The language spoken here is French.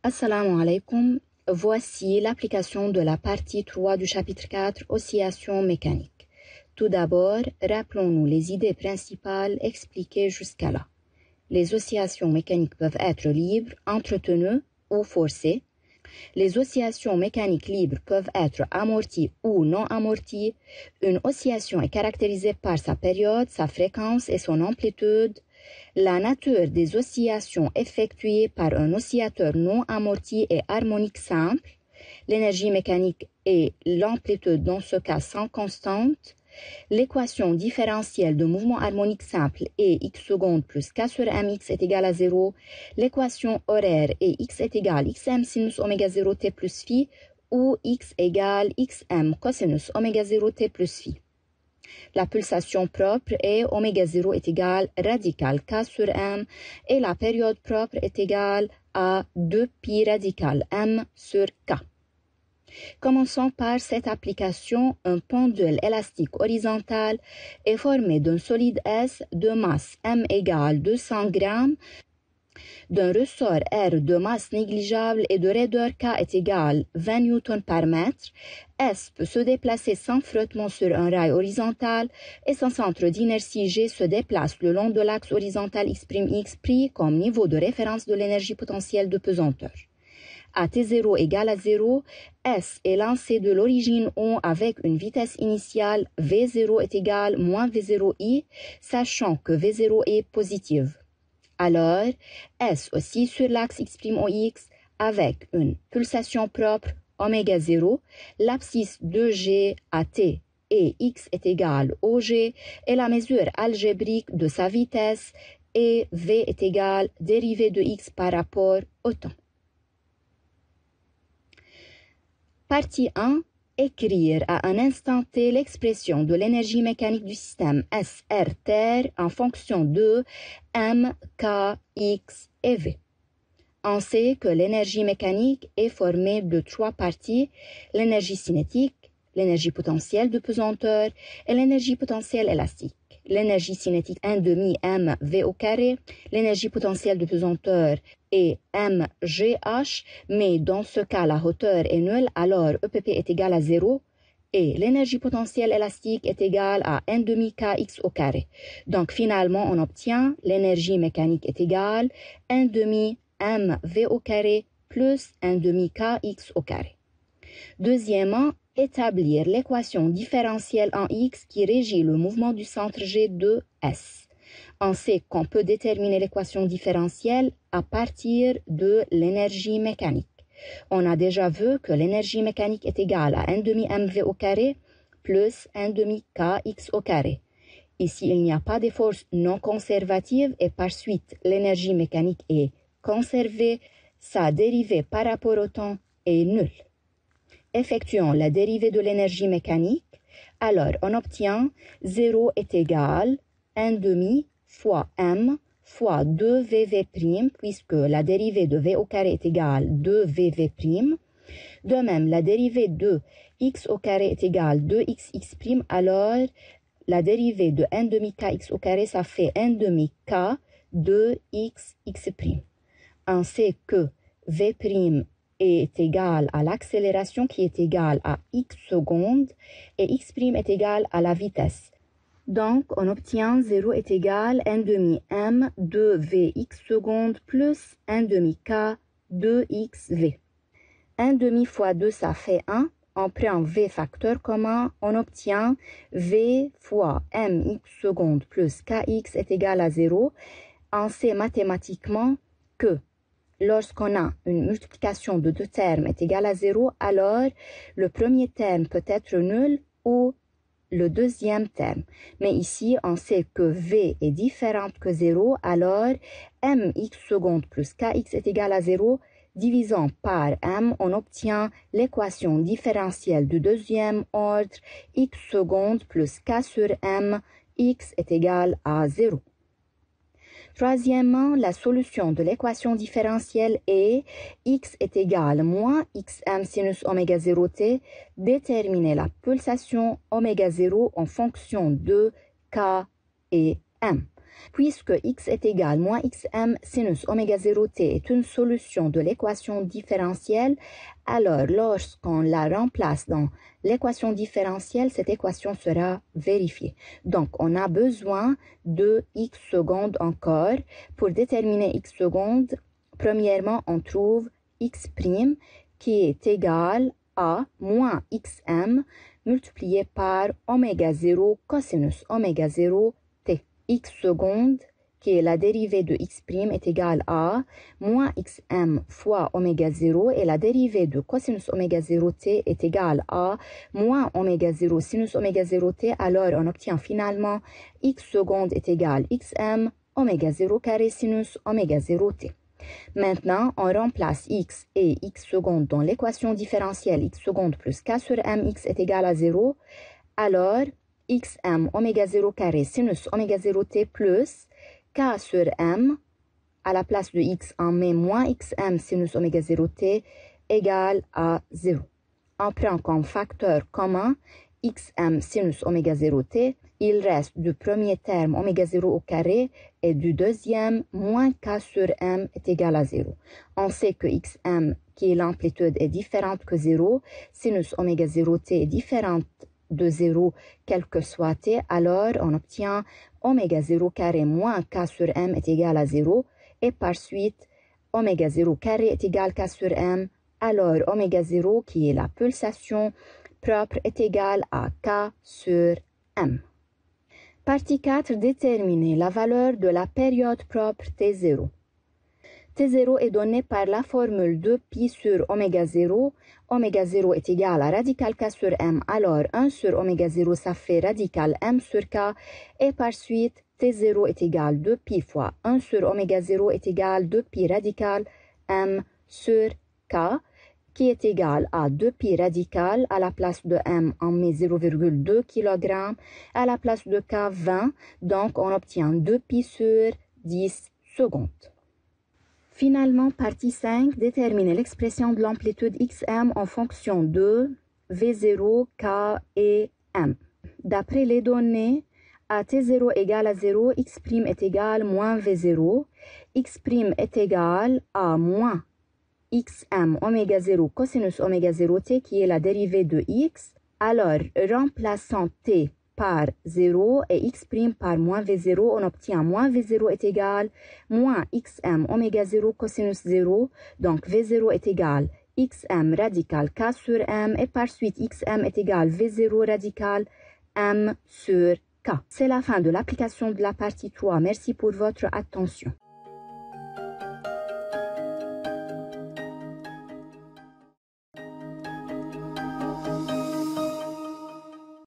Assalamu alaikum. Voici l'application de la partie 3 du chapitre 4, oscillation mécanique. Tout d'abord, rappelons-nous les idées principales expliquées jusqu'à là. Les oscillations mécaniques peuvent être libres, entretenues ou forcées. Les oscillations mécaniques libres peuvent être amorties ou non amorties. Une oscillation est caractérisée par sa période, sa fréquence et son amplitude. La nature des oscillations effectuées par un oscillateur non amorti est harmonique simple. L'énergie mécanique et l'amplitude dans ce cas sont constantes. L'équation différentielle de mouvement harmonique simple est x secondes plus k sur mx est égal à 0. L'équation horaire est x est égal xm sinus oméga 0 t plus phi ou x égale xm cosinus oméga 0 t plus phi. La pulsation propre est oméga 0 est égal radical k sur m et la période propre est égale à 2 pi radical m sur k. Commençons par cette application. Un pendule élastique horizontal est formé d'un solide S de masse m égale 200 grammes, d'un ressort R de masse négligeable et de raideur K est égale 20 newtons par mètre. S peut se déplacer sans frottement sur un rail horizontal et son centre d'inertie G se déplace le long de l'axe horizontal X' pris comme niveau de référence de l'énergie potentielle de pesanteur. À T0 égale à 0, S est lancé de l'origine O avec une vitesse initiale V0 est égale moins V0i, sachant que V0 est positive. Alors, S oscille sur l'axe X'OX avec une pulsation propre oméga 0, l'abscisse de G à T et X est égal OG et la mesure algébrique de sa vitesse et V est égal dérivée de X par rapport au temps. Partie 1. Écrire à un instant T l'expression de l'énergie mécanique du système SR terre en fonction de M, K, X et V. On sait que l'énergie mécanique est formée de 3 parties, l'énergie cinétique, l'énergie potentielle de pesanteur et l'énergie potentielle élastique. L'énergie cinétique 1/2 mv au carré, l'énergie potentielle de pesanteur est mgh, mais dans ce cas la hauteur est nulle, alors EPP est égal à 0 et l'énergie potentielle élastique est égale à 1/2 kx au carré. Donc finalement on obtient l'énergie mécanique est égale 1/2 mv au carré plus 1/2 kx au carré. Deuxièmement, établir l'équation différentielle en X qui régit le mouvement du centre G de S. On sait qu'on peut déterminer l'équation différentielle à partir de l'énergie mécanique. On a déjà vu que l'énergie mécanique est égale à 1/2 mv au carré plus 1/2 kx au carré. Ici, il n'y a pas de force non conservative et par suite, l'énergie mécanique est conservée. Sa dérivée par rapport au temps est nulle. Effectuons la dérivée de l'énergie mécanique. Alors, on obtient 0 est égal 1/2 fois m fois 2vv', puisque la dérivée de v au carré est égale 2vv'. De même, la dérivée de x au carré est égale 2xx', alors la dérivée de 1/2 kx au carré, ça fait 1/2 k 2xx'. On sait que v' est égal à l'accélération qui est égale à x secondes et x' est égal à la vitesse. Donc, on obtient 0 est égal 1/2 m 2vx secondes plus 1/2 k 2xv. 1/2 fois 2, ça fait 1. On prend v facteur commun, on obtient v fois mx secondes plus kx est égal à 0. On sait mathématiquement que lorsqu'on a une multiplication de 2 termes est égale à 0, alors le premier terme peut être nul ou le deuxième terme. Mais ici, on sait que v est différente que 0, alors mx secondes plus kx est égal à 0. Divisant par m, on obtient l'équation différentielle du deuxième ordre x secondes plus k sur m, x est égal à 0. Troisièmement, la solution de l'équation différentielle est x est égal moins xm sinus oméga 0 t. Déterminer la pulsation oméga 0 en fonction de k et m. Puisque x est égal moins xm sinus oméga 0t est une solution de l'équation différentielle, alors lorsqu'on la remplace dans l'équation différentielle, cette équation sera vérifiée. Donc, on a besoin de x secondes encore. Pour déterminer x secondes, premièrement, on trouve x' qui est égal à moins xm multiplié par oméga 0 cosinus oméga 0 t. X seconde, qui est la dérivée de x' est égale à moins xm fois oméga 0 et la dérivée de cosinus oméga 0t est égale à moins oméga 0 sinus oméga 0t. Alors, on obtient finalement x seconde est égal xm oméga 0 carré sinus oméga 0t. Maintenant, on remplace x et x seconde dans l'équation différentielle x seconde plus k sur mx est égal à 0. Alors, xm oméga 0 carré sinus oméga 0t plus k sur m, à la place de x, on met moins xm sinus oméga 0t égale à 0. On prend comme facteur commun xm sinus oméga 0t. Il reste du premier terme oméga 0 au carré et du deuxième moins k sur m est égal à 0. On sait que xm, qui est l'amplitude, est différente que 0. Sinus oméga 0t est différente de 0, quel que soit t. Alors, on obtient oméga 0 carré moins k sur m est égal à 0. Et par suite, oméga 0 carré est égal à k sur m. Alors, oméga 0, qui est la pulsation propre, est égal à k sur m. Partie 4, déterminer la valeur de la période propre T0. T0 est donné par la formule 2pi sur oméga 0. Oméga 0 est égal à radical k sur m. Alors, 1 sur oméga 0, ça fait radical m sur k. Et par suite, T0 est égal 2pi fois 1 sur oméga 0 est égal 2pi radical m sur k, qui est égal à 2pi radical. À la place de m, on met 0,2 kg. À la place de k, 20. Donc, on obtient 2pi sur 10 secondes. Finalement, partie 5, déterminer l'expression de l'amplitude xm en fonction de V0, K et M. D'après les données, à T0 égale à 0, x' est égal moins V0, x' est égal à moins xm oméga 0 cosinus oméga 0t qui est la dérivée de x. Alors, remplaçant t par 0 et x' par moins v0, on obtient moins v0 est égal moins xm oméga 0 cosinus 0. Donc, v0 est égal xm radical k sur m et par suite xm est égal v0 radical m sur k. C'est la fin de l'application de la partie 3. Merci pour votre attention.